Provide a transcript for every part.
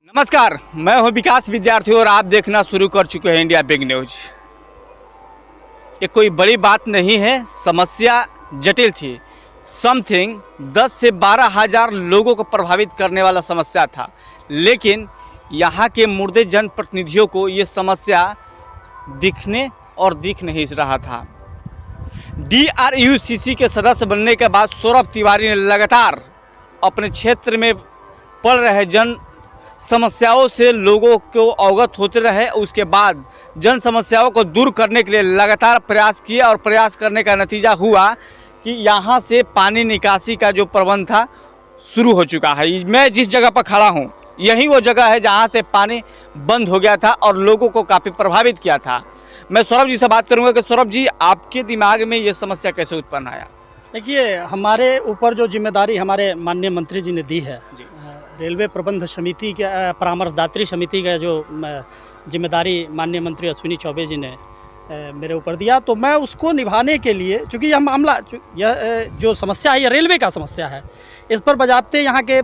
नमस्कार, मैं हूं विकास विद्यार्थी और आप देखना शुरू कर चुके हैं इंडिया बिग न्यूज। ये कोई बड़ी बात नहीं है, समस्या जटिल थी। समथिंग 10 से 12 हज़ार लोगों को प्रभावित करने वाला समस्या था, लेकिन यहाँ के मुर्दे जनप्रतिनिधियों को ये समस्या दिखने और दिख नहीं रहा था। DRUCC के सदस्य बनने के बाद सौरभ तिवारी ने लगातार अपने क्षेत्र में पड़ रहे जन समस्याओं से लोगों को अवगत होते रहे। उसके बाद जन समस्याओं को दूर करने के लिए लगातार प्रयास किया और प्रयास करने का नतीजा हुआ कि यहाँ से पानी निकासी का जो प्रबंध था शुरू हो चुका है। मैं जिस जगह पर खड़ा हूँ यही वो जगह है जहाँ से पानी बंद हो गया था और लोगों को काफ़ी प्रभावित किया था। मैं सौरभ जी से बात करूँगा कि सौरभ जी, आपके दिमाग में ये समस्या कैसे उत्पन्न आया? देखिए, हमारे ऊपर जो जिम्मेदारी हमारे माननीय मंत्री जी ने दी है, रेलवे प्रबंध समिति के परामर्शदात्री समिति का जो जिम्मेदारी माननीय मंत्री अश्विनी चौबे जी ने मेरे ऊपर दिया, तो मैं उसको निभाने के लिए, चूँकि यह मामला, यह जो समस्या है, यह रेलवे का समस्या है। इस पर बजाबते यहाँ के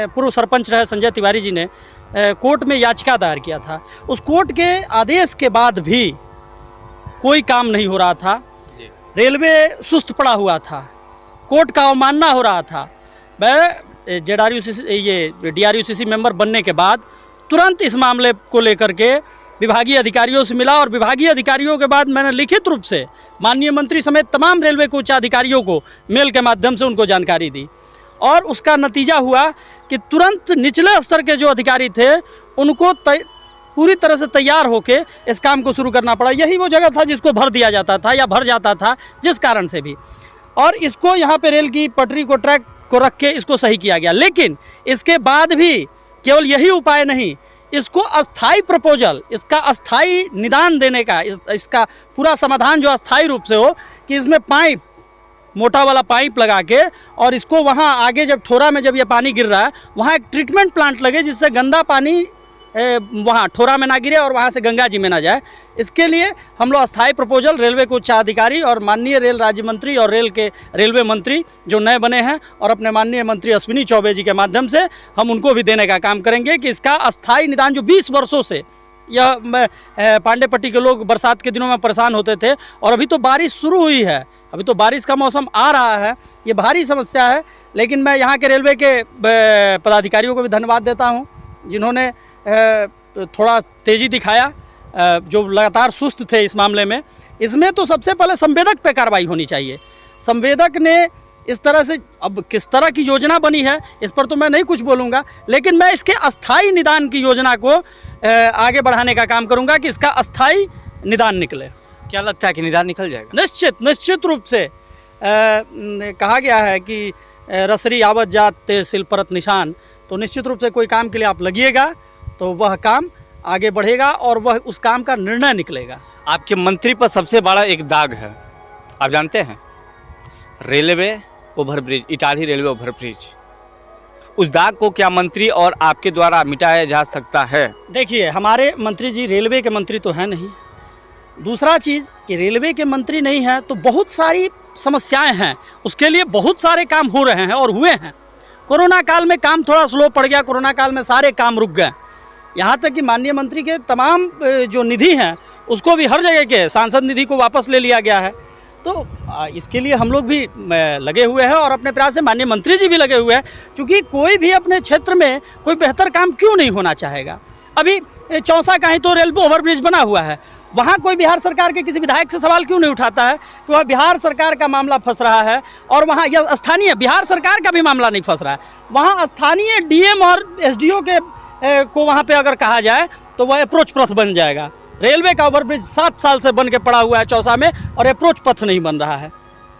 पूर्व सरपंच रहे संजय तिवारी जी ने कोर्ट में याचिका दायर किया था। उस कोर्ट के आदेश के बाद भी कोई काम नहीं हो रहा था। रेलवे सुस्त पड़ा हुआ था, कोर्ट का अवमानना हो रहा था। मैं DRUCC मेंबर बनने के बाद तुरंत इस मामले को लेकर के विभागीय अधिकारियों से मिला और विभागीय अधिकारियों के बाद मैंने लिखित रूप से माननीय मंत्री समेत तमाम रेलवे के उच्च अधिकारियों को मेल के माध्यम से उनको जानकारी दी। और उसका नतीजा हुआ कि तुरंत निचले स्तर के जो अधिकारी थे उनको पूरी तरह से तैयार होके इस काम को शुरू करना पड़ा। यही वो जगह था जिसको भर दिया जाता था या भर जाता था जिस कारण से भी, और इसको यहाँ पे रेल की पटरी को, ट्रैक को रख के इसको सही किया गया। लेकिन इसके बाद भी केवल यही उपाय नहीं, इसको अस्थाई प्रपोजल, इसका अस्थाई निदान देने का, इसका पूरा समाधान जो अस्थाई रूप से हो, कि इसमें पाइप, मोटा वाला पाइप लगा के, और इसको वहाँ आगे जब ठोरा में जब ये पानी गिर रहा है वहाँ एक ट्रीटमेंट प्लांट लगे जिससे गंदा पानी वहाँ ठोरा में ना गिरे और वहाँ से गंगा जी में ना जाए। इसके लिए हम लोग अस्थाई प्रपोजल रेलवे के उच्चाधिकारी और माननीय रेल राज्य मंत्री और रेलवे मंत्री जो नए बने हैं और अपने माननीय मंत्री अश्विनी चौबे जी के माध्यम से हम उनको भी देने का काम करेंगे कि इसका अस्थाई निदान, जो 20 वर्षों से यह पांडेपट्टी के लोग बरसात के दिनों में परेशान होते थे, और अभी तो बारिश शुरू हुई है, अभी तो बारिश का मौसम आ रहा है, ये भारी समस्या है। लेकिन मैं यहाँ के रेलवे के पदाधिकारियों को भी धन्यवाद देता हूँ जिन्होंने थोड़ा तेज़ी दिखाया, जो लगातार सुस्त थे इस मामले में। इसमें तो सबसे पहले संवेदक पे कार्रवाई होनी चाहिए। संवेदक ने इस तरह से, अब किस तरह की योजना बनी है इस पर तो मैं नहीं कुछ बोलूँगा, लेकिन मैं इसके अस्थाई निदान की योजना को आगे बढ़ाने का काम करूँगा कि इसका अस्थाई निदान निकले। क्या लगता है कि निदान निकल जाएगा? निश्चित रूप से कहा गया है कि रसरी आवत जात ते सिल परत निशान, तो निश्चित रूप से कोई काम के लिए आप लगिएगा तो वह काम आगे बढ़ेगा और वह उस काम का निर्णय निकलेगा। आपके मंत्री पर सबसे बड़ा एक दाग है, आप जानते हैं, railway overbridge, Itarsi railway overbridge. उस दाग को क्या मंत्री और आपके द्वारा मिटाया जा सकता है? देखिए, हमारे मंत्री जी रेलवे के मंत्री तो हैं नहीं। दूसरा चीज़ कि रेलवे के मंत्री नहीं हैं तो बहुत सारी समस्याएं हैं, उसके लिए बहुत सारे काम हो रहे हैं और हुए हैं। कोरोना काल में काम थोड़ा स्लो पड़ गया, कोरोना काल में सारे काम रुक गए। यहाँ तक कि माननीय मंत्री के तमाम जो निधि हैं उसको भी हर जगह के सांसद निधि को वापस ले लिया गया है। तो इसके लिए हम लोग भी लगे हुए हैं और अपने प्रयास से माननीय मंत्री जी भी लगे हुए हैं, क्योंकि कोई भी अपने क्षेत्र में कोई बेहतर काम क्यों नहीं होना चाहेगा। अभी चौसा कहीं तो रेलवे ओवरब्रिज बना हुआ है, वहाँ कोई बिहार सरकार के किसी विधायक से सवाल क्यों नहीं उठाता है कि वह बिहार सरकार का मामला फंस रहा है, और वहाँ यह स्थानीय बिहार सरकार का भी मामला नहीं फंस रहा है, वहाँ स्थानीय DM और SDO के को वहाँ पे अगर कहा जाए तो वह अप्रोच पथ बन जाएगा। रेलवे का ओवरब्रिज 7 साल से बन के पड़ा हुआ है चौसा में और अप्रोच पथ नहीं बन रहा है,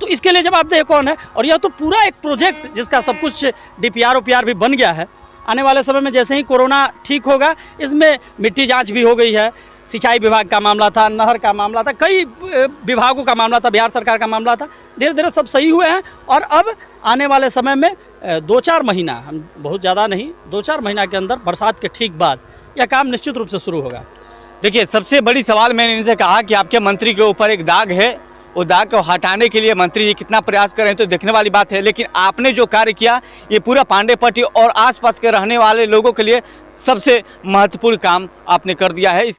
तो इसके लिए जवाबदेह कौन है? और यह तो पूरा एक प्रोजेक्ट जिसका सब कुछ DPR OPR भी बन गया है। आने वाले समय में जैसे ही कोरोना ठीक होगा, इसमें मिट्टी जाँच भी हो गई है, सिंचाई विभाग का मामला था, नहर का मामला था, कई विभागों का मामला था, बिहार सरकार का मामला था, धीरे धीरे सब सही हुए हैं। और अब आने वाले समय में 2-4 महीना, हम बहुत ज़्यादा नहीं, 2-4 महीना के अंदर बरसात के ठीक बाद यह काम निश्चित रूप से शुरू होगा। देखिए, सबसे बड़ी सवाल मैंने इनसे कहा कि आपके मंत्री के ऊपर एक दाग है, वो दाग को हटाने के लिए मंत्री जी कितना प्रयास कर रहे हैं तो देखने वाली बात है। लेकिन आपने जो कार्य किया ये पूरा पांडेपट्टी और आसपास के रहने वाले लोगों के लिए सबसे महत्वपूर्ण काम आपने कर दिया है।